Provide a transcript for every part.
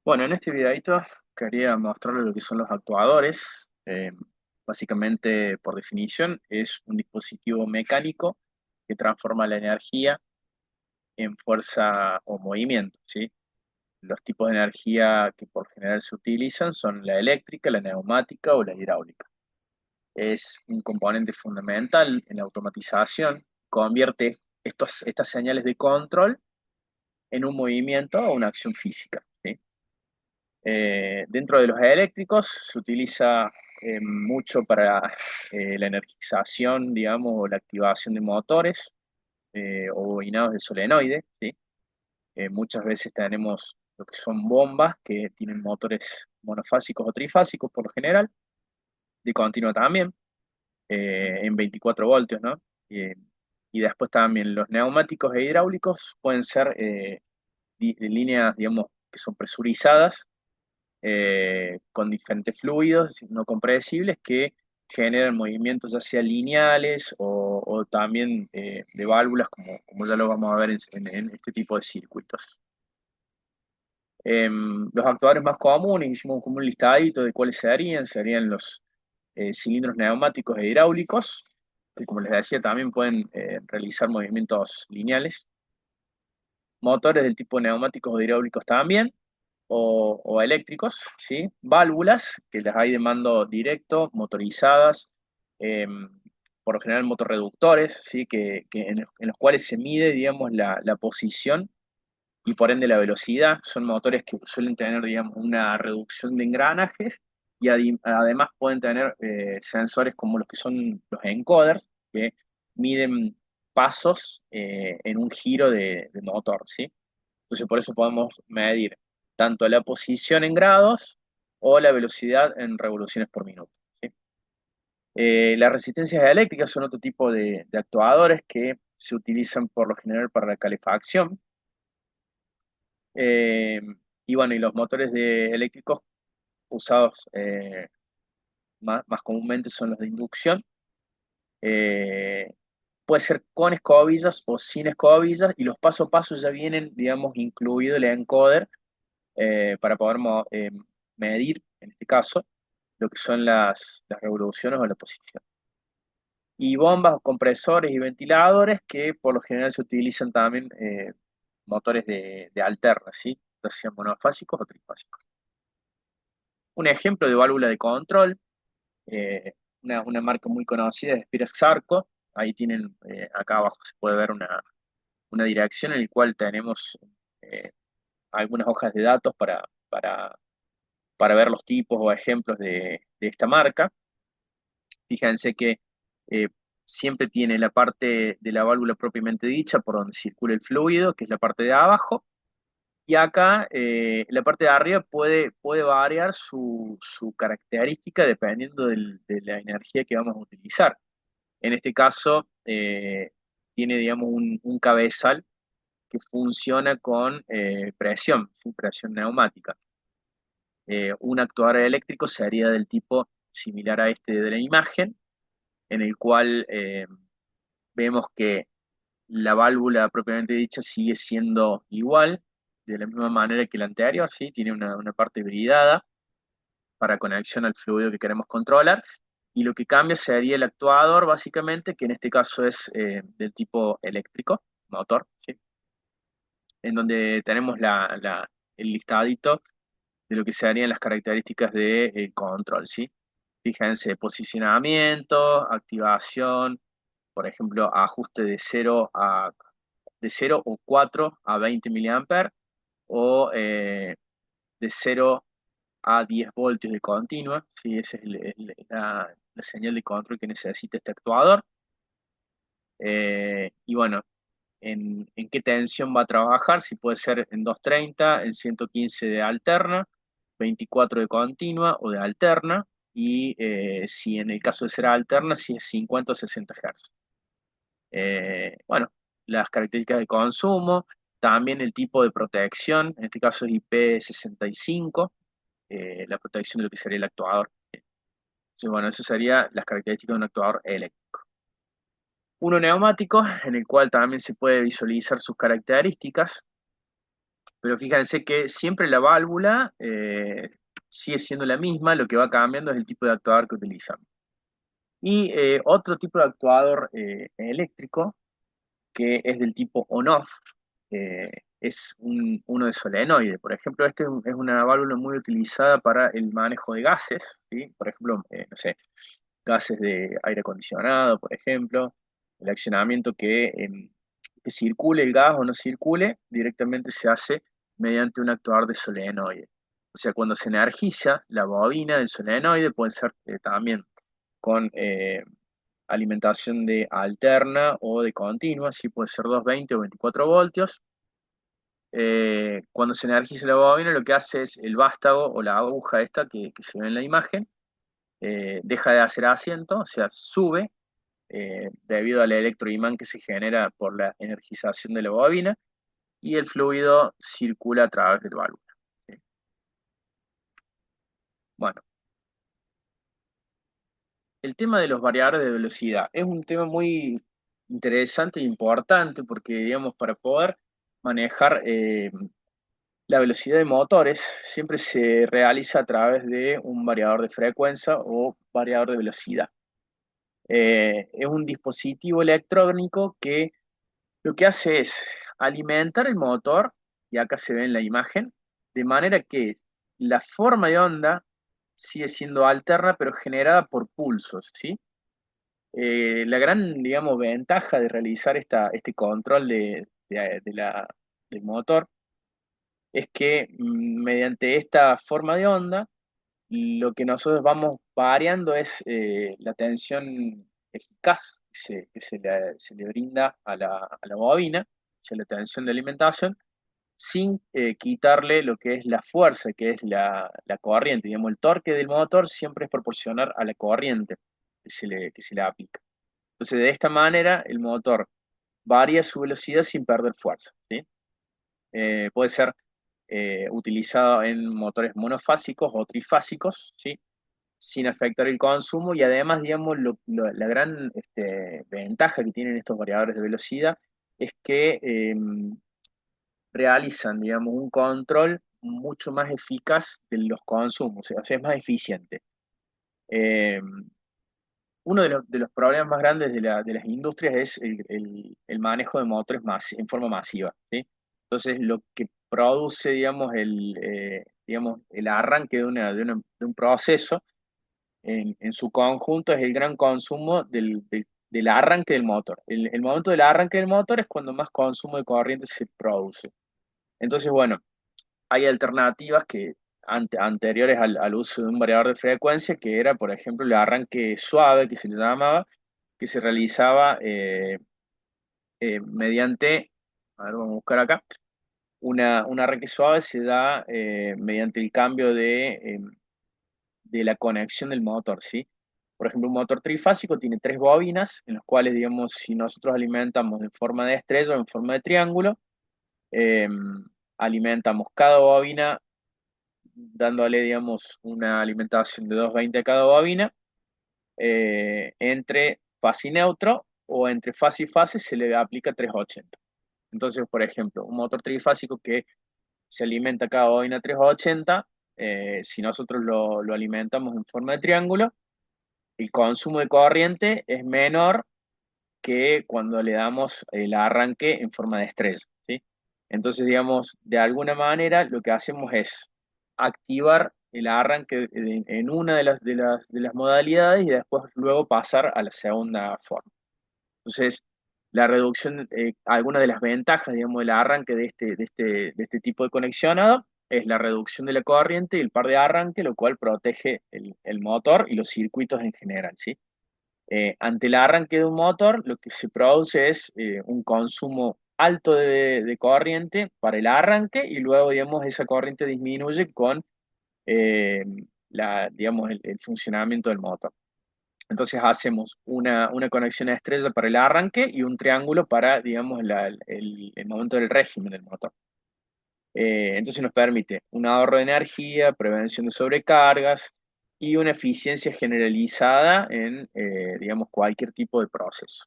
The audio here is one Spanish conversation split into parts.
Bueno, en este videito quería mostrarles lo que son los actuadores. Básicamente, por definición, es un dispositivo mecánico que transforma la energía en fuerza o movimiento, ¿sí? Los tipos de energía que por general se utilizan son la eléctrica, la neumática o la hidráulica. Es un componente fundamental en la automatización. Convierte estas señales de control en un movimiento o una acción física, ¿sí? Dentro de los eléctricos se utiliza mucho para la energización, digamos, o la activación de motores o bobinados de solenoide, ¿sí? Muchas veces tenemos lo que son bombas que tienen motores monofásicos o trifásicos por lo general, de continuo también, en 24 voltios, ¿no? Eh, y después también los neumáticos e hidráulicos pueden ser líneas, digamos, que son presurizadas con diferentes fluidos no compresibles que generan movimientos ya sea lineales o también de válvulas, como ya lo vamos a ver en este tipo de circuitos. Los actuadores más comunes, hicimos como un listadito de cuáles serían los cilindros neumáticos e hidráulicos, que como les decía también pueden realizar movimientos lineales, motores del tipo neumáticos o hidráulicos también, o eléctricos, ¿sí? Válvulas, que las hay de mando directo, motorizadas, eh, por lo general motorreductores, ¿sí? En los cuales se mide, digamos, la posición y por ende la velocidad. Son motores que suelen tener, digamos, una reducción de engranajes y además pueden tener sensores como los que son los encoders, que miden pasos en un giro de motor, ¿sí? Entonces, por eso podemos medir tanto la posición en grados o la velocidad en revoluciones por minuto, ¿sí? Las resistencias eléctricas son otro tipo de actuadores que se utilizan por lo general para la calefacción. Eh, y bueno, y los motores eléctricos usados más comúnmente son los de inducción. Eh, Puede ser con escobillas o sin escobillas, y los paso a paso ya vienen, digamos, incluido el encoder para poder medir, en este caso, lo que son las revoluciones o la posición. Y bombas, compresores y ventiladores que por lo general se utilizan también motores de alterna, ¿sí? Ya sean monofásicos o trifásicos. Un ejemplo de válvula de control, eh, una marca muy conocida es Spirax-Sarco. Ahí tienen, acá abajo se puede ver una dirección en la cual tenemos eh, algunas hojas de datos para ver los tipos o ejemplos de esta marca. Fíjense que eh, siempre tiene la parte de la válvula propiamente dicha por donde circula el fluido, que es la parte de abajo, y acá la parte de arriba puede variar su característica dependiendo de la energía que vamos a utilizar. En este caso, tiene, digamos, un cabezal que funciona con presión, ¿sí? Presión neumática. Un actuador eléctrico sería del tipo similar a este de la imagen, en el cual vemos que la válvula propiamente dicha sigue siendo igual, de la misma manera que la anterior, ¿sí? Tiene una parte bridada para conexión al fluido que queremos controlar, y lo que cambia sería el actuador, básicamente, que en este caso es del tipo eléctrico, motor, ¿sí? En donde tenemos el listadito de lo que serían las características del control, ¿sí? Fíjense, posicionamiento, activación, por ejemplo, ajuste de cero o 4 a 20 miliamperes o de 0 a 10 voltios de continua, ¿sí? Esa es la señal de control que necesita este actuador. Y bueno, en qué tensión va a trabajar, si puede ser en 230, en 115 de alterna, 24 de continua o de alterna, y si en el caso de ser alterna, si es 50 o 60 Hz. Bueno, las características de consumo, también el tipo de protección, en este caso es IP65, la protección de lo que sería el actuador. Entonces, bueno, eso serían las características de un actuador eléctrico. Uno neumático, en el cual también se puede visualizar sus características. Pero fíjense que siempre la válvula sigue siendo la misma, lo que va cambiando es el tipo de actuador que utilizamos. Y otro tipo de actuador eléctrico, que es del tipo on-off, es uno de solenoide. Por ejemplo, este es una válvula muy utilizada para el manejo de gases, ¿sí? Por ejemplo, no sé, gases de aire acondicionado, por ejemplo, el accionamiento que circule el gas o no circule, directamente se hace mediante un actuador de solenoide. O sea, cuando se energiza la bobina del solenoide, puede ser también con alimentación de alterna o de continua, sí puede ser 220 o 24 voltios. Cuando se energiza la bobina, lo que hace es el vástago o la aguja esta que se ve en la imagen, deja de hacer asiento, o sea, sube debido al electroimán que se genera por la energización de la bobina y el fluido circula a través del válvula. ¿Sí? Bueno, el tema de los variadores de velocidad es un tema muy interesante e importante porque, digamos, para poder manejar la velocidad de motores siempre se realiza a través de un variador de frecuencia o variador de velocidad. Es un dispositivo electrónico que lo que hace es alimentar el motor, y acá se ve en la imagen, de manera que la forma de onda sigue siendo alterna, pero generada por pulsos, ¿sí? La gran, digamos, ventaja de realizar este control del motor es que mediante esta forma de onda, lo que nosotros vamos variando es la tensión eficaz se le brinda a la bobina, o sea, la tensión de alimentación, sin quitarle lo que es la fuerza, que es la corriente. Digamos, el torque del motor siempre es proporcional a la corriente que se le aplica. Entonces, de esta manera, el motor varía su velocidad sin perder fuerza, ¿sí? Puede ser utilizado en motores monofásicos o trifásicos, ¿sí? Sin afectar el consumo y además, digamos, la gran ventaja que tienen estos variadores de velocidad es que realizan, digamos, un control mucho más eficaz de los consumos, o sea, es más eficiente. Eh, Uno de los problemas más grandes de las industrias es el manejo de motores en forma masiva, ¿sí? Entonces, lo que produce, digamos, digamos, el arranque de un proceso en su conjunto es el gran consumo del arranque del motor. El momento del arranque del motor es cuando más consumo de corriente se produce. Entonces, bueno, hay alternativas anteriores al uso de un variador de frecuencia, que era, por ejemplo, el arranque suave, que se le llamaba, que se realizaba mediante, a ver, vamos a buscar acá, un arranque suave se da mediante el cambio de la conexión del motor, ¿sí? Por ejemplo, un motor trifásico tiene tres bobinas, en las cuales, digamos, si nosotros alimentamos en forma de estrella o en forma de triángulo, eh, alimentamos cada bobina dándole, digamos, una alimentación de 220 a cada bobina, entre fase y neutro o entre fase y fase se le aplica 380. Entonces, por ejemplo, un motor trifásico que se alimenta cada bobina 380, si nosotros lo alimentamos en forma de triángulo, el consumo de corriente es menor que cuando le damos el arranque en forma de estrella, ¿sí? Entonces, digamos, de alguna manera lo que hacemos es activar el arranque en una de las modalidades y después luego pasar a la segunda forma. Entonces, la reducción, alguna de las ventajas, digamos, del arranque de este tipo de conexionado es la reducción de la corriente y el par de arranque, lo cual protege el motor y los circuitos en general, ¿sí? Ante el arranque de un motor, lo que se produce es un consumo alto de corriente para el arranque y luego, digamos, esa corriente disminuye con eh, digamos, el funcionamiento del motor. Entonces hacemos una conexión a estrella para el arranque y un triángulo para, digamos, el momento del régimen del motor. Entonces nos permite un ahorro de energía, prevención de sobrecargas y una eficiencia generalizada en, digamos, cualquier tipo de proceso.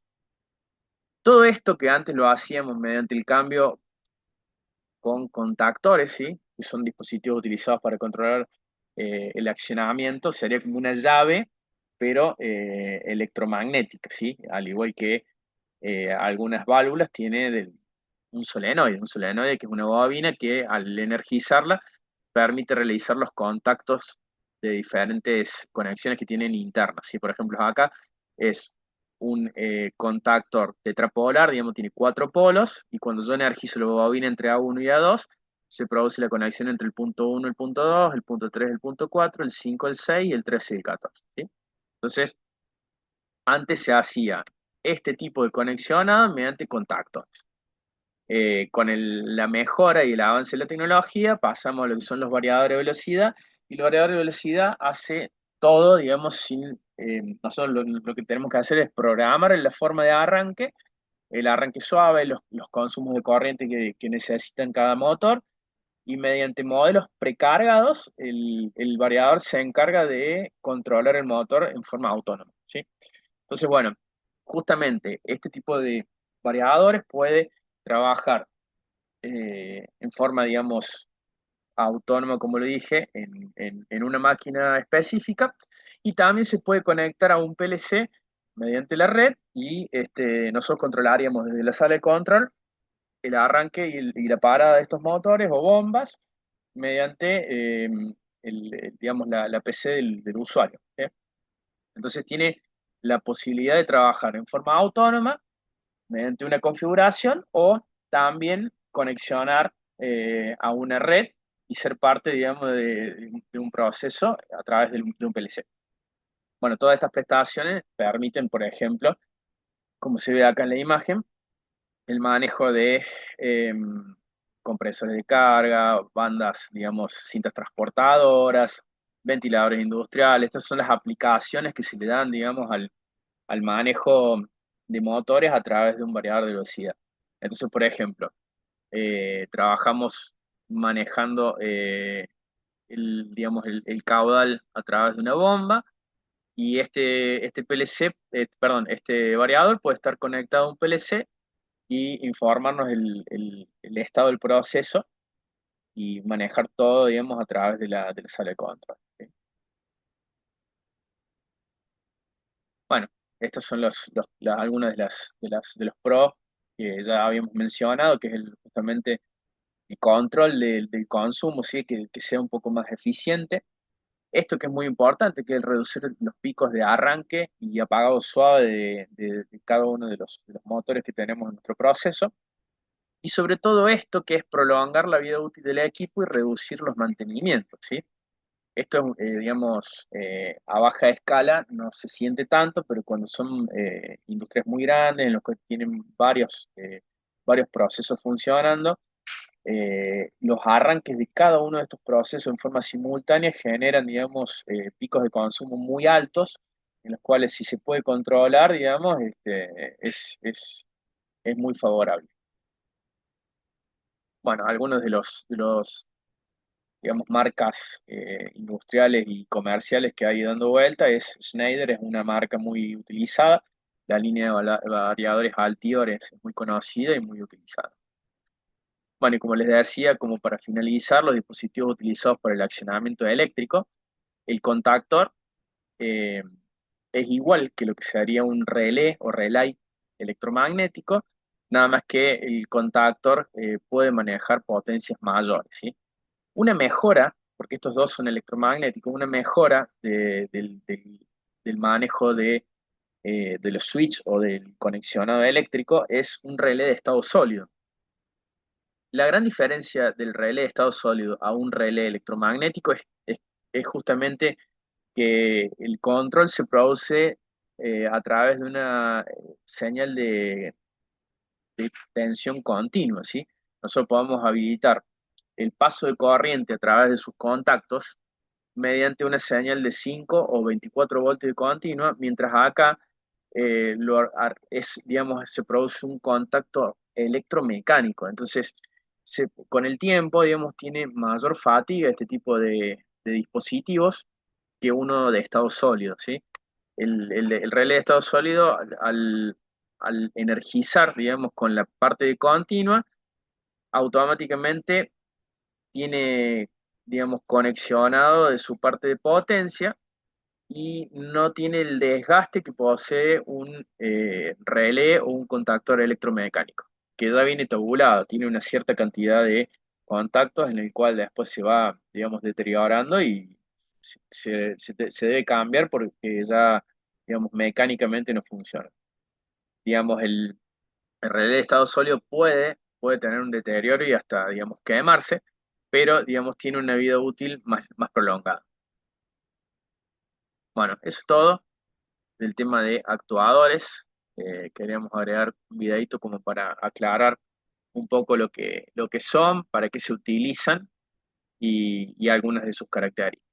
Todo esto que antes lo hacíamos mediante el cambio con contactores, ¿sí? Que son dispositivos utilizados para controlar el accionamiento, sería como una llave, pero electromagnética, ¿sí? Al igual que algunas válvulas tiene un solenoide que es una bobina que al energizarla permite realizar los contactos de diferentes conexiones que tienen internas, ¿sí? Por ejemplo, acá es un contactor tetrapolar, digamos, tiene cuatro polos, y cuando yo energizo la bobina entre A1 y A2, se produce la conexión entre el punto 1 y el punto 2, el punto 3 y el punto 4, el 5 el 6 y el 13 y el 14, ¿sí? Entonces, antes se hacía este tipo de conexionado mediante contactos. Con la mejora y el avance de la tecnología, pasamos a lo que son los variadores de velocidad, y los variadores de velocidad hace todo, digamos, sin, nosotros lo que tenemos que hacer es programar la forma de arranque, el arranque suave, los consumos de corriente que necesitan cada motor, y mediante modelos precargados, el variador se encarga de controlar el motor en forma autónoma, ¿sí? Entonces, bueno, justamente este tipo de variadores puede trabajar en forma, digamos, autónoma, como lo dije, en una máquina específica, y también se puede conectar a un PLC mediante la red, y nosotros controlaríamos desde la sala de control el arranque y la parada de estos motores o bombas mediante, digamos, la PC del usuario, ¿sí? Entonces tiene la posibilidad de trabajar en forma autónoma mediante una configuración, o también conexionar a una red y ser parte, digamos, de un proceso a través de un PLC. Bueno, todas estas prestaciones permiten, por ejemplo, como se ve acá en la imagen, el manejo de eh, compresores de carga, bandas, digamos, cintas transportadoras, ventiladores industriales. Estas son las aplicaciones que se le dan, digamos, al manejo de motores a través de un variador de velocidad. Entonces, por ejemplo, trabajamos manejando digamos, el caudal a través de una bomba, y este PLC, perdón, este variador puede estar conectado a un PLC y informarnos el estado del proceso y manejar todo, digamos, a través de la sala de control, ¿sí? Bueno, estos son algunos de los pros que ya habíamos mencionado, que es justamente el control del consumo, ¿sí? Que sea un poco más eficiente. Esto que es muy importante, que es reducir los picos de arranque y apagado suave de cada uno de los motores que tenemos en nuestro proceso. Y sobre todo esto, que es prolongar la vida útil del equipo y reducir los mantenimientos, ¿sí? Esto, digamos, a baja escala no se siente tanto, pero cuando son industrias muy grandes, en los que tienen varios procesos funcionando, los arranques de cada uno de estos procesos en forma simultánea generan, digamos, picos de consumo muy altos, en los cuales si se puede controlar, digamos, es muy favorable. Bueno, algunos de los digamos, marcas industriales y comerciales que hay dando vuelta es Schneider, es una marca muy utilizada. La línea de variadores Altior es muy conocida y muy utilizada. Bueno, y como les decía, como para finalizar, los dispositivos utilizados para el accionamiento eléctrico, el contactor eh, es igual que lo que sería un relé o relay electromagnético, nada más que el contactor puede manejar potencias mayores, ¿sí? Una mejora, porque estos dos son electromagnéticos, una mejora del manejo de los switch o del conexionado eléctrico es un relé de estado sólido. La gran diferencia del relé de estado sólido a un relé electromagnético es justamente que el control se produce a través de una señal de tensión continua, ¿sí? Nosotros podemos habilitar el paso de corriente a través de sus contactos mediante una señal de 5 o 24 voltios de continua, mientras acá digamos, se produce un contacto electromecánico. Entonces, con el tiempo, digamos, tiene mayor fatiga este tipo de dispositivos que uno de estado sólido, ¿sí? El relé de estado sólido, al energizar, digamos, con la parte de continua, automáticamente tiene, digamos, conexionado de su parte de potencia y no tiene el desgaste que posee un relé o un contactor electromecánico, que ya viene tabulado, tiene una cierta cantidad de contactos en el cual después se va, digamos, deteriorando y se debe cambiar porque ya, digamos, mecánicamente no funciona. Digamos, el relé de estado sólido puede tener un deterioro y hasta, digamos, quemarse, pero, digamos, tiene una vida útil más prolongada. Bueno, eso es todo del tema de actuadores. Queríamos agregar un videito como para aclarar un poco lo que son, para qué se utilizan y algunas de sus características.